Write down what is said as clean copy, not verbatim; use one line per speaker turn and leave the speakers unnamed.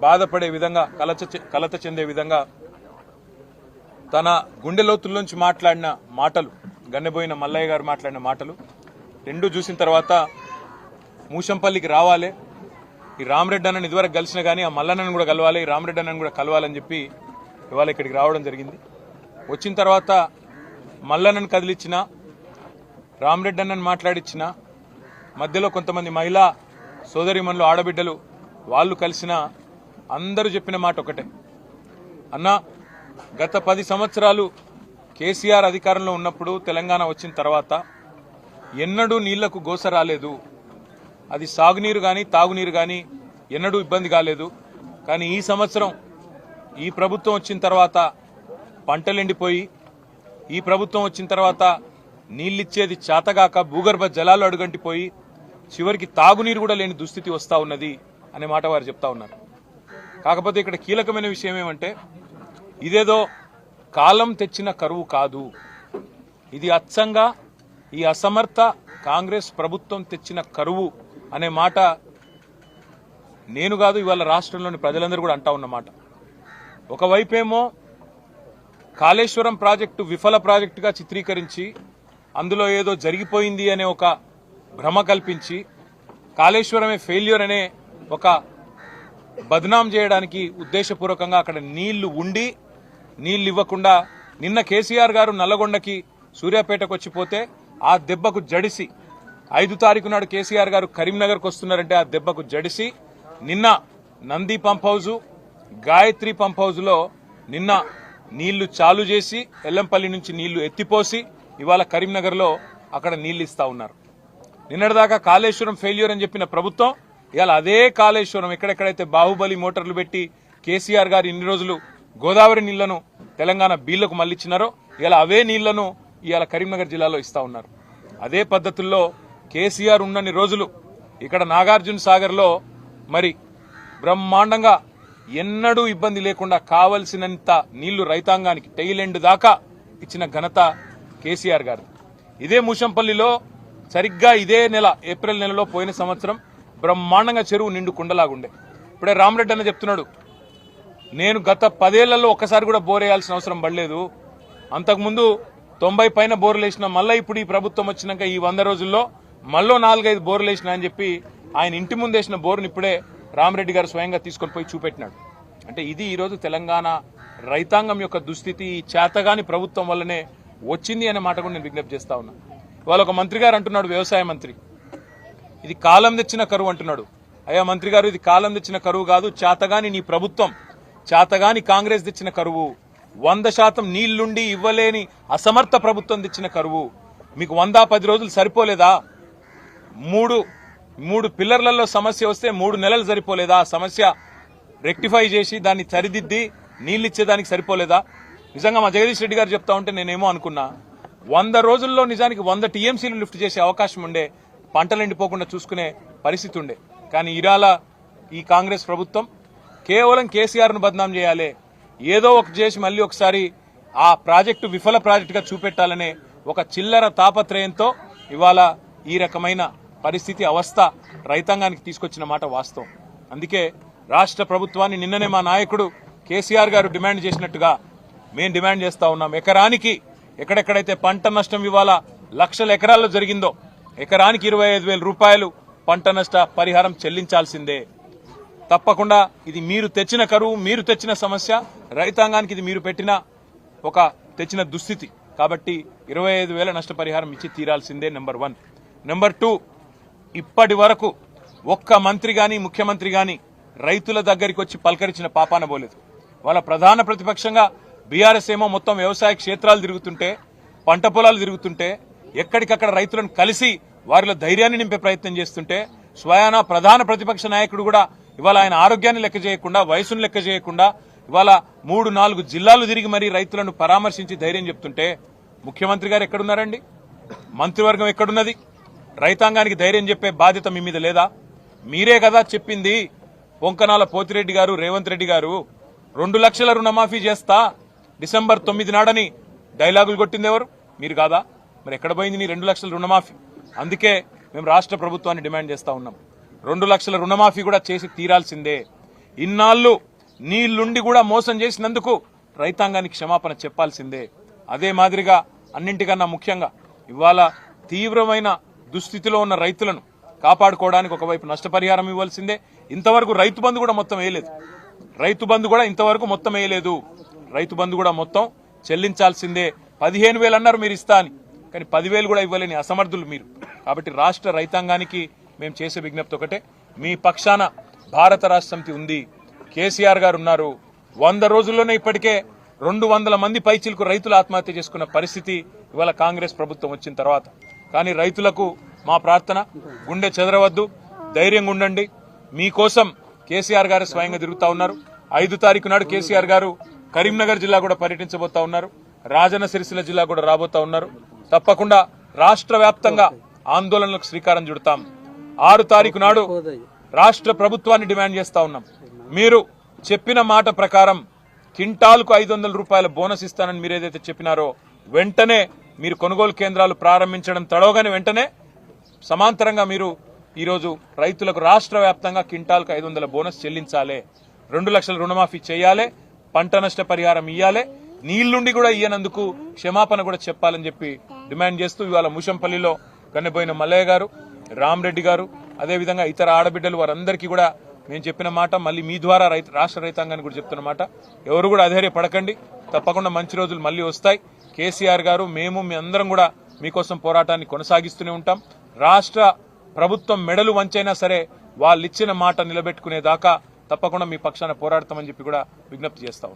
బాధపడే విధంగా కలత చెందే విధంగా తన గుండె లోతుల్లోంచి మాట్లాడిన మాటలు, గన్నెబోయిన మల్లయ్య గారు మాట్లాడిన మాటలు రెండు చూసిన తర్వాత మూషంపల్లికి రావాలి, ఈ రామరెడ్డి అన్నని ఇదివరకు కలిసిన కానీ ఆ మల్లన్నను కూడా కలవాలి, ఈ రామరెడ్డి అన్నని కూడా కలవాలని చెప్పి ఇవాళ ఇక్కడికి రావడం జరిగింది. వచ్చిన తర్వాత మల్లన్నను కదిలిచ్చిన, రామరెడ్డి అన్నని మాట్లాడిచ్చిన, మధ్యలో కొంతమంది మహిళా సోదరిమణులు ఆడబిడ్డలు వాళ్ళు కలిసిన అందరూ చెప్పిన మాట ఒకటే, అన్నా గత 10 సంవత్సరాలు కేసీఆర్ అధికారంలో ఉన్నప్పుడు తెలంగాణ వచ్చిన తర్వాత ఎన్నడూ నీళ్లకు గోస రాలేదు, అది సాగునీరు కానీ తాగునీరు కానీ ఎన్నడూ ఇబ్బంది కాలేదు. కానీ ఈ సంవత్సరం ఈ ప్రభుత్వం వచ్చిన తర్వాత పంటలు ఎండిపోయి, ఈ ప్రభుత్వం వచ్చిన తర్వాత నీళ్ళిచ్చేది చేతగాక భూగర్భ జలాలు అడుగంటిపోయి చివరికి తాగునీరు కూడా లేని దుస్థితి వస్తూ ఉన్నది అనే మాట వారు చెప్తా ఉన్నారు. కాకపోతే ఇక్కడ కీలకమైన విషయం ఏమంటే ఇదేదో కాలం తెచ్చిన కరువు కాదు, ఇది అచ్చంగా ఈ అసమర్థ కాంగ్రెస్ ప్రభుత్వం తెచ్చిన కరువు అనే మాట నేను కాదు, ఇవాళ రాష్ట్రంలోని ప్రజలందరూ కూడా అంటా ఉన్నమాట. ఒకవైపేమో కాళేశ్వరం ప్రాజెక్టు విఫల ప్రాజెక్టుగా చిత్రీకరించి అందులో ఏదో జరిగిపోయింది అనే ఒక భ్రమ కల్పించి కాళేశ్వరమే ఫెయిల్యూర్ అనే ఒక బద్నాం చేయడానికి ఉద్దేశపూర్వకంగా అక్కడ నీళ్లు ఉండి నీళ్లు ఇవ్వకుండా నిన్న కేసీఆర్ గారు నల్లగొండకి సూర్యాపేటకు వచ్చిపోతే ఆ దెబ్బకు జడిసి 5 తారీఖు నాడు కేసీఆర్ గారు కరీంనగర్కు వస్తున్నారంటే ఆ దెబ్బకు జడిసి నిన్న Nandi pump house, Gayatri pump హౌజ్లో నిన్న నీళ్లు చాలు చేసి ఎల్లంపల్లి నుంచి నీళ్లు ఎత్తిపోసి ఇవాళ కరీంనగర్లో అక్కడ నీళ్లు ఇస్తా ఉన్నారు. నిన్నటిదాకా కాళేశ్వరం ఫెయిల్యూర్ అని చెప్పిన ప్రభుత్వం ఇవాళ అదే కాళేశ్వరం ఎక్కడెక్కడైతే బాహుబలి మోటార్లు పెట్టి కేసీఆర్ గారు ఇన్ని రోజులు గోదావరి నీళ్లను తెలంగాణ బీళ్లకు మళ్లిచ్చినారో ఇలా అవే నీళ్లను ఇవాళ కరీంనగర్ జిల్లాలో ఇస్తా ఉన్నారు. అదే పద్ధతుల్లో కేసీఆర్ ఉన్నన్ని రోజులు ఇక్కడ నాగార్జున సాగర్లో మరి బ్రహ్మాండంగా ఎన్నడూ ఇబ్బంది లేకుండా కావలసినంత నీళ్లు రైతాంగానికి టైలెండ్ దాకా ఇచ్చిన ఘనత కేసీఆర్ గారు. ఇదే మూషంపల్లిలో సరిగ్గా ఇదే నెల ఏప్రిల్ నెలలో పోయిన సంవత్సరం బ్రహ్మాండంగా చెరువు నిండు కుండలాగుండే. ఇప్పుడే రామరెడ్డి అన్న చెప్తున్నాడు, నేను గత 10 ఏళ్లలో ఒక్కసారి కూడా బోర్ వేయాల్సిన అవసరం పడలేదు, అంతకుముందు 90 పైన బోర్లు వేసినా, మళ్ళీ ఇప్పుడు ఈ ప్రభుత్వం వచ్చినాక ఈ 100 రోజుల్లో మళ్ళీ 4-5 బోర్లు వేసినా అని చెప్పి ఆయన ఇంటి ముందు వేసిన బోర్ని ఇప్పుడే రామరెడ్డి గారు స్వయంగా తీసుకొని పోయి చూపెట్టినాడు. అంటే ఇది ఈరోజు తెలంగాణ రైతాంగం యొక్క దుస్థితి ఈ చేతగాని ప్రభుత్వం వల్లనే వచ్చింది అనే మాట కూడా నేను విజ్ఞప్తి చేస్తా ఉన్నా. ఇవాళ ఒక మంత్రి గారు అంటున్నాడు, వ్యవసాయ మంత్రి, ఇది కాలం తెచ్చిన కరువు అంటున్నాడు. అయ్యా మంత్రి గారు, ఇది కాలం తెచ్చిన కరువు కాదు, చేతగాని నీ ప్రభుత్వం, చేతగాని కాంగ్రెస్ తెచ్చిన కరువు, 100% నీళ్లుండి ఇవ్వలేని అసమర్థ ప్రభుత్వం తెచ్చిన కరువు. మీకు 110 రోజులు సరిపోలేదా? మూడు పిల్లర్లలో సమస్య వస్తే 3 నెలలు సరిపోలేదా? సమస్య రెక్టిఫై చేసి దాన్ని సరిదిద్ది నీళ్ళు ఇచ్చేదానికి సరిపోలేదా? నిజంగా మా జగదీష్ రెడ్డి గారు చెప్తా ఉంటే నేనేమో అనుకున్నా, 100 రోజుల్లో నిజానికి 100 టీఎంసీలు లిఫ్ట్ చేసే అవకాశం ఉండే, పంటలు ఎండిపోకుండా చూసుకునే పరిస్థితి ఉండే. కానీ ఇరాల ఈ కాంగ్రెస్ ప్రభుత్వం కేవలం కేసీఆర్ను బద్నాం చేయాలి, ఏదో ఒక చేసి మళ్ళీ ఒకసారి ఆ ప్రాజెక్టు విఫల ప్రాజెక్టుగా చూపెట్టాలనే ఒక చిల్లర తాపత్రయంతో ఇవాళ ఈ రకమైన పరిస్థితి అవస్థ రైతాంగానికి తీసుకొచ్చిన మాట వాస్తవం. అందుకే రాష్ట్ర ప్రభుత్వాన్ని నిన్ననే మా నాయకుడు కేసీఆర్ గారు డిమాండ్ చేసినట్టుగా మేము డిమాండ్ చేస్తా ఉన్నాం. ఎకరానికి ఎక్కడెక్కడైతే పంట నష్టం ఇవాళ లక్షల ఎకరాల్లో జరిగిందో ఎకరానికి 25,000 రూపాయలు పంట నష్ట పరిహారం చెల్లించాల్సిందే. తప్పకుండా ఇది మీరు తెచ్చిన కరువు, మీరు తెచ్చిన సమస్య, రైతాంగానికి ఇది మీరు పెట్టిన ఒక తెచ్చిన దుస్థితి. కాబట్టి 25,000 నష్టపరిహారం ఇచ్చి తీరాల్సిందే. నెంబర్ 1. నెంబర్ 2, ఇప్పటి వరకు ఒక్క మంత్రి గాని ముఖ్యమంత్రి గాని రైతుల దగ్గరికి వచ్చి పలకరించిన పాపాన పోలేదు. వాళ్ళ ప్రధాన ప్రతిపక్షంగా బీఆర్ఎస్ ఏమో మొత్తం వ్యవసాయ క్షేత్రాలు తిరుగుతుంటే, పంట పొలాలు తిరుగుతుంటే, ఎక్కడికక్కడ రైతులను కలిసి వారిలో ధైర్యాన్ని నింపే ప్రయత్నం చేస్తుంటే, స్వయానా ప్రధాన ప్రతిపక్ష నాయకుడు కూడా ఇవాళ ఆయన ఆరోగ్యాన్ని లెక్క చేయకుండా, వయసును లెక్క చేయకుండా ఇవాళ 3-4 జిల్లాలు తిరిగి మరీ రైతులను పరామర్శించి ధైర్యం చెప్తుంటే ముఖ్యమంత్రి గారు ఎక్కడున్నారండి? మంత్రివర్గం ఎక్కడున్నది? రైతాంగానికి ధైర్యం చెప్పే బాధ్యత మీ మీద లేదా? మీరే కదా చెప్పింది, పొంకనాల పోతిరెడ్డి గారు, రేవంత్ రెడ్డి గారు 2 లక్షల రుణమాఫీ చేస్తా డిసెంబర్ 9 నాడని డైలాగులు కొట్టింది ఎవరు? మీరు కాదా? మరి ఎక్కడ పోయింది నీ 2 లక్షల రుణమాఫీ? అందుకే మేము రాష్ట్ర ప్రభుత్వాన్ని డిమాండ్ చేస్తా ఉన్నాం, 2 లక్షల రుణమాఫీ కూడా చేసి తీరాల్సిందే. ఇన్నాళ్లు నీళ్లుండి కూడా మోసం చేసినందుకు రైతాంగానికి క్షమాపణ చెప్పాల్సిందే. అదే మాదిరిగా అన్నింటికన్నా ముఖ్యంగా ఇవాళ తీవ్రమైన దుస్థితిలో ఉన్న రైతులను కాపాడుకోవడానికి ఒకవైపు నష్టపరిహారం ఇవ్వాల్సిందే. ఇంతవరకు రైతు బంధు కూడా మొత్తం వేయలేదు. రైతు బంధు కూడా ఇంతవరకు మొత్తం వేయలేదు. రైతు బంధు కూడా మొత్తం చెల్లించాల్సిందే. 15,000 అన్నారు మీరు ఇస్తా అని, కానీ 10,000 కూడా ఇవ్వలేని అసమర్థులు మీరు. కాబట్టి రాష్ట్ర రైతాంగానికి మేము చేసే విజ్ఞప్తి ఒకటే, మీ పక్షాన భారత రాష్ట్ర సమితి ఉంది, కేసీఆర్ గారు ఉన్నారు. 100 రోజుల్లోనే ఇప్పటికే 200 మంది పైచిలకు రైతులు ఆత్మహత్య చేసుకున్న పరిస్థితి ఇవాళ కాంగ్రెస్ ప్రభుత్వం వచ్చిన తర్వాత. కానీ రైతులకు మా ప్రార్థన, గుండె చెదరవద్దు, ధైర్యంగా ఉండండి. మీకోసం కేసీఆర్ గారు స్వయంగా తిరుగుతా ఉన్నారు. 5 తారీఖు నాడు కేసీఆర్ గారు కరీంనగర్ జిల్లా కూడా పర్యటించబోతా ఉన్నారు. రాజన్న సిరిసిల్ల జిల్లా కూడా రాబోతా ఉన్నారు. తప్పకుండా రాష్ట్ర వ్యాప్తంగా ఆందోళనలకు శ్రీకారం చుడతాం. 6 తారీఖు నాడు రాష్ట్ర ప్రభుత్వాన్ని డిమాండ్ చేస్తా ఉన్నాం. మీరు చెప్పిన మాట ప్రకారం క్వింటాల్కు 500 రూపాయల బోనస్ ఇస్తానని మీరు ఏదైతే చెప్పినారో వెంటనే మీరు కొనుగోలు కేంద్రాలు ప్రారంభించడం తడవగానే వెంటనే సమాంతరంగా మీరు ఈరోజు రైతులకు రాష్ట్ర వ్యాప్తంగా క్వింటాల్కు 500 బోనస్ చెల్లించాలి. 2 లక్షల రుణమాఫీ చేయాలి. పంట నష్ట పరిహారం ఇయ్యాలి. నీళ్లుండి కూడా ఇయ్యనందుకు క్షమాపణ కూడా చెప్పాలని చెప్పి డిమాండ్ చేస్తూ ఇవాళ ముషంపల్లిలో గన్నెబోయిన మల్లయ్య గారు, రామరెడ్డి గారు, అదేవిధంగా ఇతర ఆడబిడ్డలు వారందరికీ కూడా మేము చెప్పిన మాట మళ్ళీ మీ ద్వారా రాష్ట్ర రైతాంగానికి కూడా చెప్తున్న మాట, ఎవరు కూడా అధైర్యపడకండి. తప్పకుండా మంచి రోజులు మళ్ళీ వస్తాయి. కేసీఆర్ గారు, మేము, మీ అందరం కూడా మీకోసం పోరాటాన్ని కొనసాగిస్తూనే ఉంటాం. రాష్ట్ర ప్రభుత్వం మెడలు వంచైనా సరే వాళ్ళు ఇచ్చిన మాట నిలబెట్టుకునేదాకా తప్పకుండా మీ పక్షాన పోరాడతామని చెప్పి కూడా విజ్ఞప్తి చేస్తా ఉన్నాం.